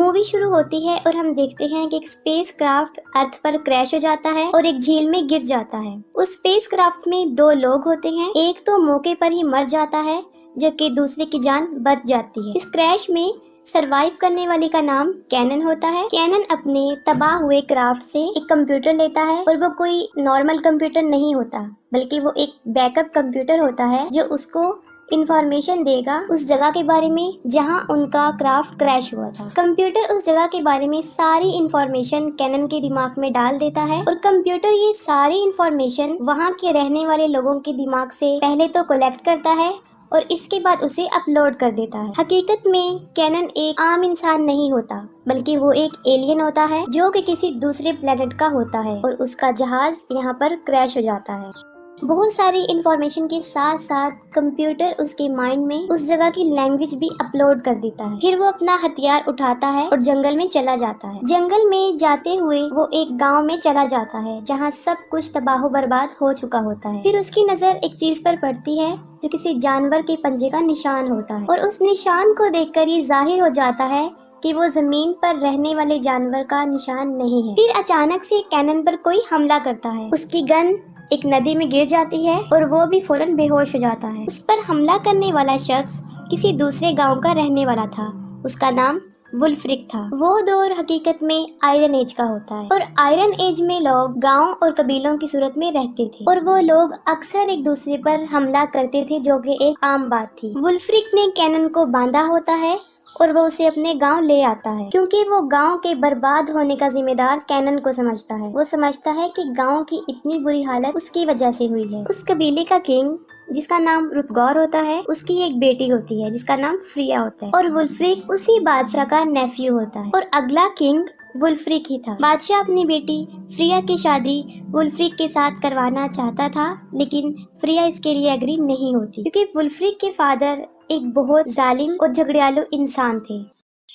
Movie شروع ہوتی ہے اور ہم دیکھتے ہیں کہ ایک اسپیس کرافٹ ارتھ پر کریش ہو جاتا ہے اور ایک جھیل میں گر جاتا ہے۔ اس اسپیس کرافٹ میں 2 لوگ ہوتے ہیں، ایک تو موقع پر ہی مر جاتا ہے جبکہ دوسرے کی جان بچ جاتی ہے۔ اس کریش میں سروائیو کرنے والے کا نام کینن ہوتا ہے۔ کینن اپنے تباہ ہوئے کرافٹ سے ایک کمپیوٹر لیتا ہے اور وہ کوئی نارمل کمپیوٹر نہیں ہوتا بلکہ وہ ایک بیک اپ کمپیوٹر ہوتا ہے جو اس کو انفارمیشن دے گا اس جگہ کے بارے میں جہاں ان کا کرافٹ کریش ہوا تھا۔ کمپیوٹر اس جگہ کے بارے میں ساری انفارمیشن کینن کے دماغ میں ڈال دیتا ہے اور کمپیوٹر یہ ساری انفارمیشن وہاں کے رہنے والے لوگوں کے دماغ سے پہلے تو کلیکٹ کرتا ہے اور اس کے بعد اسے اپلوڈ کر دیتا ہے۔ حقیقت میں کینن ایک عام انسان نہیں ہوتا بلکہ وہ ایک ایلین ہوتا ہے جو کہ کسی دوسرے پلینٹ کا ہوتا ہے اور اس کا جہاز یہاں پر کریش ہو جاتا ہے۔ بہت ساری انفارمیشن کے ساتھ ساتھ کمپیوٹر اس کے مائنڈ میں اس جگہ کی لینگویج بھی اپلوڈ کر دیتا ہے۔ پھر وہ اپنا ہتھیار اٹھاتا ہے اور جنگل میں چلا جاتا ہے۔ جنگل میں جاتے ہوئے وہ ایک گاؤں میں چلا جاتا ہے جہاں سب کچھ تباہ و برباد ہو چکا ہوتا ہے۔ پھر اس کی نظر ایک چیز پر پڑتی ہے جو کسی جانور کے پنجے کا نشان ہوتا ہے اور اس نشان کو دیکھ کر یہ ظاہر ہو جاتا ہے کہ وہ زمین پر رہنے والے جانور کا نشان نہیں ہے۔ پھر اچانک سے کینن پر کوئی حملہ کرتا ہے۔ اس کی گن ایک ندی میں گر جاتی ہے اور وہ بھی فوراً بے ہوش ہو جاتا ہے۔ اس پر حملہ کرنے والا شخص کسی دوسرے گاؤں کا رہنے والا تھا۔ اس کا نام ولفرک تھا۔ وہ دور حقیقت میں آئرن ایج کا ہوتا ہے اور آئرن ایج میں لوگ گاؤں اور قبیلوں کی صورت میں رہتے تھے اور وہ لوگ اکثر ایک دوسرے پر حملہ کرتے تھے جو کہ ایک عام بات تھی۔ ولفرک نے کینن کو باندھا ہوتا ہے اور وہ اسے اپنے گاؤں لے آتا ہے کیونکہ وہ گاؤں کے برباد ہونے کا ذمہ دار کینن کو سمجھتا ہے۔ وہ سمجھتا ہے کہ گاؤں کی اتنی بری حالت اس کی وجہ سے ہوئی ہے۔ اس قبیلے کا کنگ جس کا نام رتگور ہوتا ہے، اس کی ایک بیٹی ہوتی ہے جس کا نام فریا ہوتا ہے اور ولفرک اسی بادشاہ کا نیفیو ہوتا ہے اور اگلا کنگ ولفرک ہی تھا۔ بادشاہ اپنی بیٹی فریا کی شادی ولفرک کے ساتھ کروانا چاہتا تھا لیکن فریا اس کے لیے ایگری نہیں ہوتی کیونکہ ولفرک کے فادر ایک بہت ظالم اور جھگڑیالو انسان تھے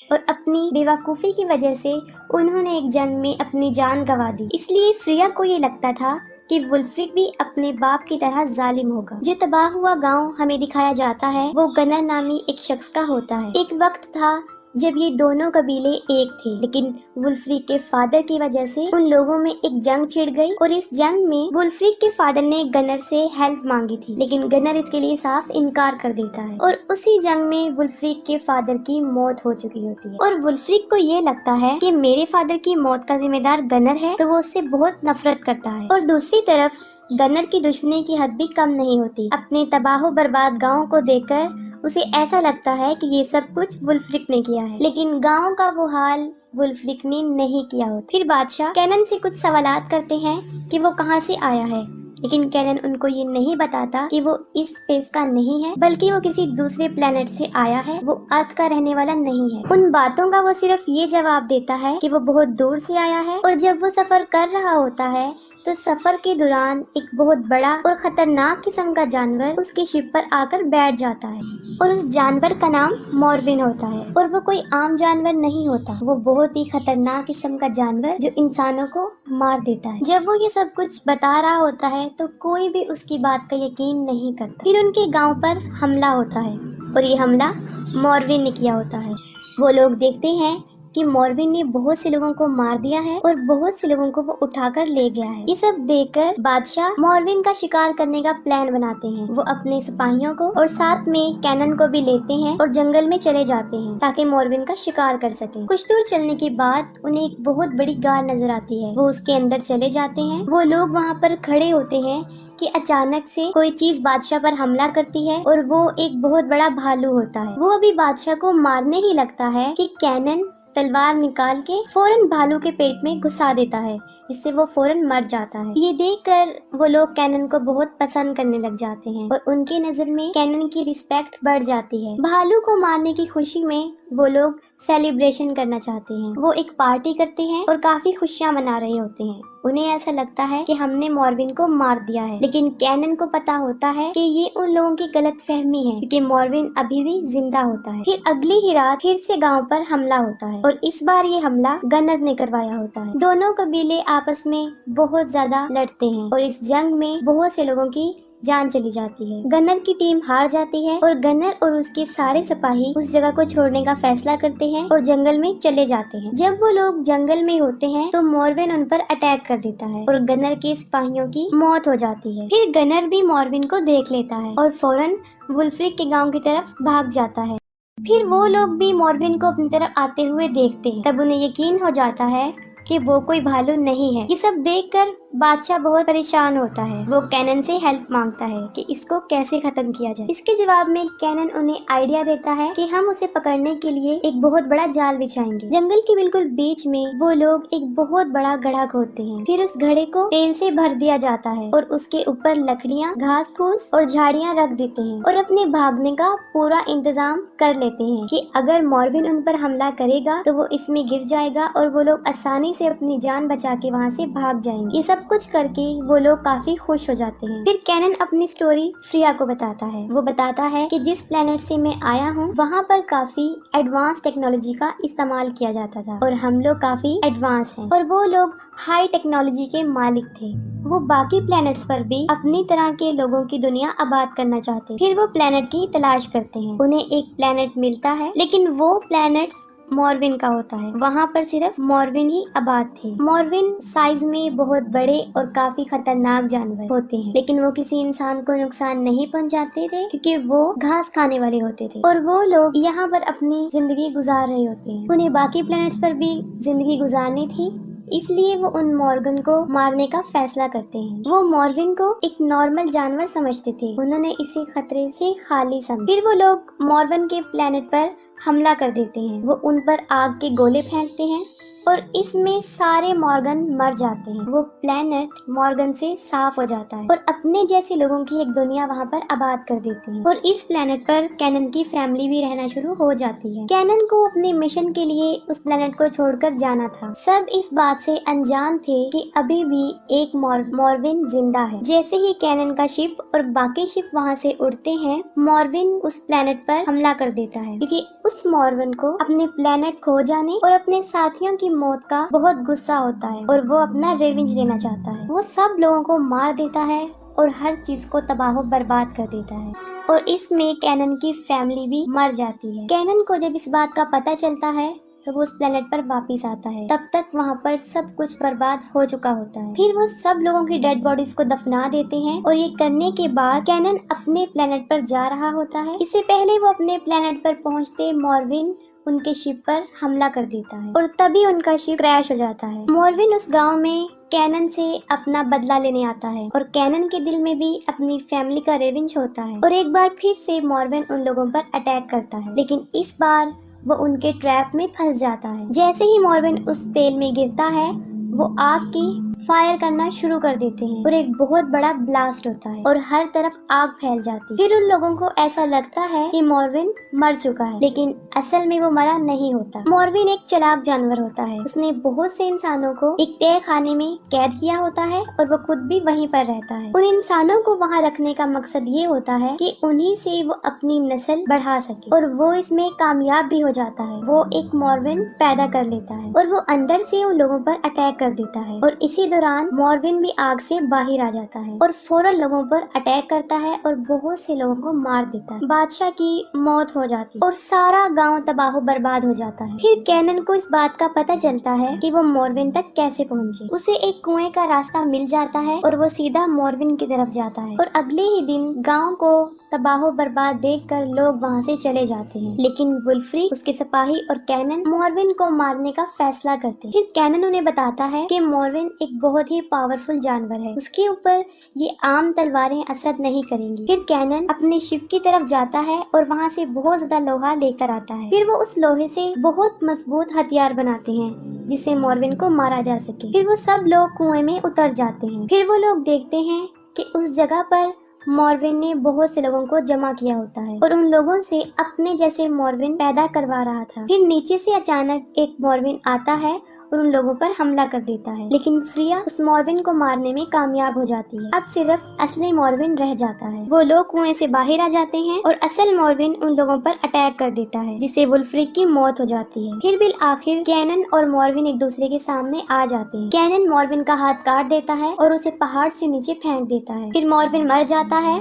اور اپنی بے وقوفی کی وجہ سے انہوں نے ایک جنگ میں اپنی جان گنوا دی۔ اس لیے فریا کو یہ لگتا تھا کہ ولفرک بھی اپنے باپ کی طرح ظالم ہوگا۔ جو تباہ ہوا گاؤں ہمیں دکھایا جاتا ہے وہ گنر نامی ایک شخص کا ہوتا ہے۔ ایک وقت تھا جب یہ دونوں قبیلے ایک تھے لیکن ولفرک کے فادر کی وجہ سے ان لوگوں میں ایک جنگ چھڑ گئی اور اس جنگ میں ولفرک کے فادر نے گنر سے ہیلپ مانگی تھی لیکن گنر اس کے لیے صاف انکار کر دیتا ہے اور اسی جنگ میں ولفرک کے فادر کی موت ہو چکی ہوتی ہے اور ولفرک کو یہ لگتا ہے کہ میرے فادر کی موت کا ذمہ دار گنر ہے تو وہ اس سے بہت نفرت کرتا ہے اور دوسری طرف گنر کی دشمنی کی حد بھی کم نہیں ہوتی۔ اپنے تباہ و برباد گاؤں کو دیکھ کر اسے ایسا لگتا ہے کہ یہ سب کچھ ولفرک نے کیا ہے لیکن گاؤں کا وہ حال ولفرک نے نہیں کیا ہوتا۔ پھر بادشاہ کینن سے کچھ سوالات کرتے ہیں کہ وہ کہاں سے آیا ہے لیکن کینن ان کو یہ نہیں بتاتا کہ وہ اس اسپیس کا نہیں ہے بلکہ وہ کسی دوسرے پلینٹ سے آیا ہے، وہ ارتھ کا رہنے والا نہیں ہے۔ ان باتوں کا وہ صرف یہ جواب دیتا ہے کہ وہ بہت دور سے آیا ہے اور جب وہ سفر کر رہا ہوتا ہے تو سفر کے دوران ایک بہت بڑا اور خطرناک قسم کا جانور اس کی شپ پر آ کر بیٹھ جاتا ہے اور اس جانور کا نام مورون ہوتا ہے اور وہ کوئی عام جانور نہیں ہوتا، وہ بہت ہی خطرناک قسم کا جانور جو انسانوں کو مار دیتا ہے۔ جب وہ یہ سب کچھ بتا رہا ہوتا ہے تو کوئی بھی اس کی بات کا یقین نہیں کرتا۔ پھر ان کے گاؤں پر حملہ ہوتا ہے اور یہ حملہ مورون نے کیا ہوتا ہے۔ وہ لوگ دیکھتے ہیں کہ مورون نے بہت سے لوگوں کو مار دیا ہے اور بہت سے لوگوں کو وہ اٹھا کر لے گیا ہے۔ یہ سب دیکھ کر بادشاہ مورون کا شکار کرنے کا پلان بناتے ہیں۔ وہ اپنے سپاہیوں کو اور ساتھ میں کینن کو بھی لیتے ہیں اور جنگل میں چلے جاتے ہیں تاکہ مورون کا شکار کر سکیں۔ کچھ دور چلنے کے بعد انہیں ایک بہت بڑی غار نظر آتی ہے، وہ اس کے اندر چلے جاتے ہیں۔ وہ لوگ وہاں پر کھڑے ہوتے ہیں کہ اچانک سے کوئی چیز بادشاہ پر حملہ کرتی ہے اور وہ ایک بہت بڑا بھالو ہوتا ہے۔ وہ ابھی بادشاہ کو مارنے ہی لگتا ہے کہ کینن تلوار نکال کے فوراً بھالو کے پیٹ میں گھسا دیتا ہے جس سے وہ فوراً مر جاتا ہے۔ یہ دیکھ کر وہ لوگ کینن کو بہت پسند کرنے لگ جاتے ہیں اور ان کے نظر میں کینن کی رسپیکٹ بڑھ جاتی ہے۔ بھالو کو مارنے کی خوشی میں وہ لوگ سیلیبریشن کرنا چاہتے ہیں، وہ ایک پارٹی کرتے ہیں اور کافی خوشیاں منا رہے ہوتے ہیں۔ انہیں ایسا لگتا ہے کہ ہم نے مورون کو مار دیا ہے لیکن کینن کو پتا ہوتا ہے کہ یہ ان لوگوں کی غلط فہمی ہے کیونکہ مورون ابھی بھی زندہ ہوتا ہے۔ پھر اگلی ہی رات پھر سے گاؤں پر حملہ ہوتا ہے اور اس بار یہ حملہ گنر نے کروایا ہوتا ہے۔ دونوں قبیلے آپس میں بہت زیادہ لڑتے ہیں اور اس جنگ میں بہت سے لوگوں کی जान चली जाती है। गनर की टीम हार जाती है और गनर और उसके सारे सिपाही उस जगह को छोड़ने का फैसला करते हैं और जंगल में चले जाते हैं। जब वो लोग जंगल में होते हैं तो मॉर्विन उन पर अटैक कर देता है और गनर के सिपाहियों की मौत हो जाती है। फिर गनर भी मॉर्विन को देख लेता है और फौरन वुल्फ्रिक के गांव की तरफ भाग जाता है। फिर वो लोग भी मॉर्विन को अपनी तरफ आते हुए देखते हैं। तब उन्हें यकीन हो जाता है कि वो कोई भालू नहीं है। ये सब देखकर बादशाह बहुत परेशान होता है। वो कैनन से हेल्प मांगता है कि इसको कैसे खत्म किया जाए। इसके जवाब में कैनन उन्हें आइडिया देता है कि हम उसे पकड़ने के लिए एक बहुत बड़ा जाल बिछाएंगे। जंगल के बिल्कुल बीच में वो लोग एक बहुत बड़ा घड़ा खोदते हैं। फिर उस घड़े को तेल से भर दिया जाता है और उसके ऊपर लकड़ियाँ, घास फूस और झाड़ियाँ रख देते हैं और अपने भागने का पूरा इंतजाम कर लेते हैं कि अगर मॉर्विन उन पर हमला करेगा तो वो इसमें गिर जाएगा और वो लोग आसानी से अपनी जान बचा के वहाँ से भाग जाएंगे। ये सब कुछ करके वो लोग काफी खुश हो जाते हैं। फिर कैनन अपनी स्टोरी फ्रिया को बताता है। वो बताता है कि जिस प्लेनेट से मैं आया हूँ वहाँ पर काफी एडवांस टेक्नोलॉजी का इस्तेमाल किया जाता था और हम लोग काफी एडवांस हैं और वो लोग हाई टेक्नोलॉजी के मालिक थे। वो बाकी प्लैनेट्स पर भी अपनी तरह के लोगों की दुनिया आबाद करना चाहते हैं। फिर वो प्लैनेट की तलाश करते हैं। उन्हें एक प्लैनेट मिलता है लेकिन वो प्लैनेट्स मॉर्विन का होता है। वहाँ पर सिर्फ मॉर्विन ही आबाद थे। मॉर्विन साइज में बहुत बड़े और काफी खतरनाक जानवर होते हैं लेकिन वो किसी इंसान को नुकसान नहीं पहुँचाते थे क्योंकि वो घास खाने वाले होते थे और वो लोग यहाँ पर अपनी जिंदगी गुजार रहे होते हैं। उन्हें बाकी प्लैनेट्स पर भी जिंदगी गुजारनी थी, इसलिए वो उन मॉर्गन को मारने का फैसला करते हैं। वो मॉर्विन को एक नॉर्मल जानवर समझते थे। उन्होंने इसे खतरे से खाली समझा। फिर वो लोग मॉर्विन के प्लेनेट पर हमला कर देते हैं। वो उन पर आग के गोले फेंकते हैं और इसमें सारे मॉर्गन मर जाते हैं। वो प्लेनेट मॉर्गन से साफ हो जाता है और अपने जैसे लोगों की एक दुनिया वहाँ पर आबाद कर देते हैं और इस प्लेनेट पर कैनन की फैमिली भी रहना शुरू हो जाती है। कैनन को अपने मिशन के लिए उस प्लेनेट को छोड़कर जाना था। सब इस बात से अनजान थे कि अभी भी एक मॉर्विन जिंदा है। जैसे ही कैनन का शिप और बाकी शिप वहाँ से उड़ते हैं, मॉर्विन उस प्लेनेट पर हमला कर देता है क्योंकि उस मॉर्विन को अपने प्लेनेट खो जाने और अपने साथियों की मौत का बहुत गुस्सा होता है और वो अपना रिवेंज लेना चाहता है। वो सब लोगों को मार देता है और हर चीज को तबाह बर्बाद कर देता है और इसमें कैनन की फैमिली भी मर जाती है। कैनन को जब इस बात का पता चलता है तो वो उस प्लेनेट पर वापस आता है। तब तक वहाँ पर सब कुछ बर्बाद हो चुका होता है। फिर वो सब लोगों की डेड बॉडीज को दफना देते हैं और ये करने के बाद कैनन अपने प्लेनेट पर जा रहा होता है। इससे पहले वो अपने प्लेनेट पर पहुँचते मॉर्विन उनके शिप पर हमला कर देता है और तभी उनका शिप क्रैश हो जाता है। मॉर्विन उस गांव में कैनन से अपना बदला लेने आता है और कैनन के दिल में भी अपनी फैमिली का रिवेंज होता है और एक बार फिर से मॉर्विन उन लोगों पर अटैक करता है लेकिन इस बार वो उनके ट्रैप में फंस जाता है। जैसे ही मॉर्विन उस तेल में गिरता है वो आग की फायर करना शुरू कर देते हैं और एक बहुत बड़ा ब्लास्ट होता है और हर तरफ आग फैल जाती है। फिर उन लोगों को ऐसा लगता है कि मॉर्विन मर चुका है लेकिन असल में वो मरा नहीं होता। मॉर्विन एक चालाक जानवर होता है। उसने बहुत से इंसानों को एक तय खाने में कैद किया होता है और वो खुद भी वहीं पर रहता है। उन इंसानों को वहाँ रखने का मकसद ये होता है कि उन्हीं से वो अपनी नस्ल बढ़ा सके और वो इसमें कामयाब भी हो जाता है। वो एक मॉर्विन पैदा कर लेता है और वो अंदर से उन लोगों पर अटैक कर देता है और इसी दौरान मॉर्विन भी आग से बाहर आ जाता है और फौरन लोगों पर अटैक करता है और बहुत से लोगों को मार देता है। बादशाह की मौत हो जाती है और सारा गांव तबाह बर्बाद हो जाता है। फिर कैनन को इस बात का पता चलता है कि वो मॉर्विन तक कैसे पहुंचे। उसे एक कुएं का रास्ता मिल जाता है और वो सीधा मॉर्विन की तरफ जाता है और अगले ही दिन गाँव को तबाह बर्बाद देखकर लोग वहाँ से चले जाते हैं लेकिन वुल्फ्रिक, उसके सिपाही और कैनन मॉर्विन को मारने का फैसला करते हैं। फिर कैनन उन्हें बताता है कि मॉर्विन एक बहुत ही पावरफुल जानवर है, उसके ऊपर ये आम तलवारें असर नहीं करेंगी। फिर कैनन अपने शिप की तरफ जाता है और वहाँ से बहुत ज्यादा लोहा लेकर आता है। फिर वो उस लोहे से बहुत मजबूत हथियार बनाते हैं जिससे मॉर्विन को मारा जा सके। फिर वो सब लोग कुएं में उतर जाते हैं। फिर वो लोग देखते हैं कि उस जगह पर मॉर्विन ने बहुत से लोगों को जमा किया होता है और उन लोगों से अपने जैसे मॉर्विन पैदा करवा रहा था। फिर नीचे से अचानक एक मॉर्विन आता है और उन लोगों पर हमला कर देता है, लेकिन फ्रिया उस मॉर्विन को मारने में कामयाब हो जाती है। अब सिर्फ असली मॉर्विन रह जाता है। वो लोग कुएं से बाहर आ जाते हैं और असल मॉर्विन उन लोगों पर अटैक कर देता है, जिससे वुल्फ्रिक की मौत हो जाती है। फिर बिल आखिर कैनन और मॉर्विन एक दूसरे के सामने आ जाते हैं। कैनन मॉर्विन का हाथ काट देता है और उसे पहाड़ से नीचे फेंक देता है। फिर मॉर्विन मर जाता है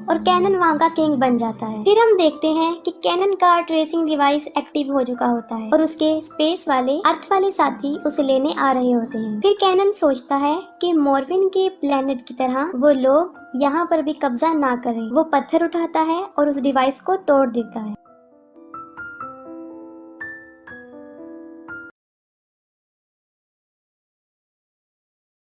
और कैनन वहाँ का किंग बन जाता है। फिर हम देखते हैं कि कैनन का ट्रेसिंग डिवाइस एक्टिव हो चुका होता है और उसके स्पेस वाले अर्थ वाले साथी उसे लेने आ रहे होते हैं। फिर कैनन सोचता है कि मॉर्विन के प्लेनेट की तरह वो लोग यहाँ पर भी कब्जा ना करें। वो पत्थर उठाता है और उस डिवाइस को तोड़ देता है।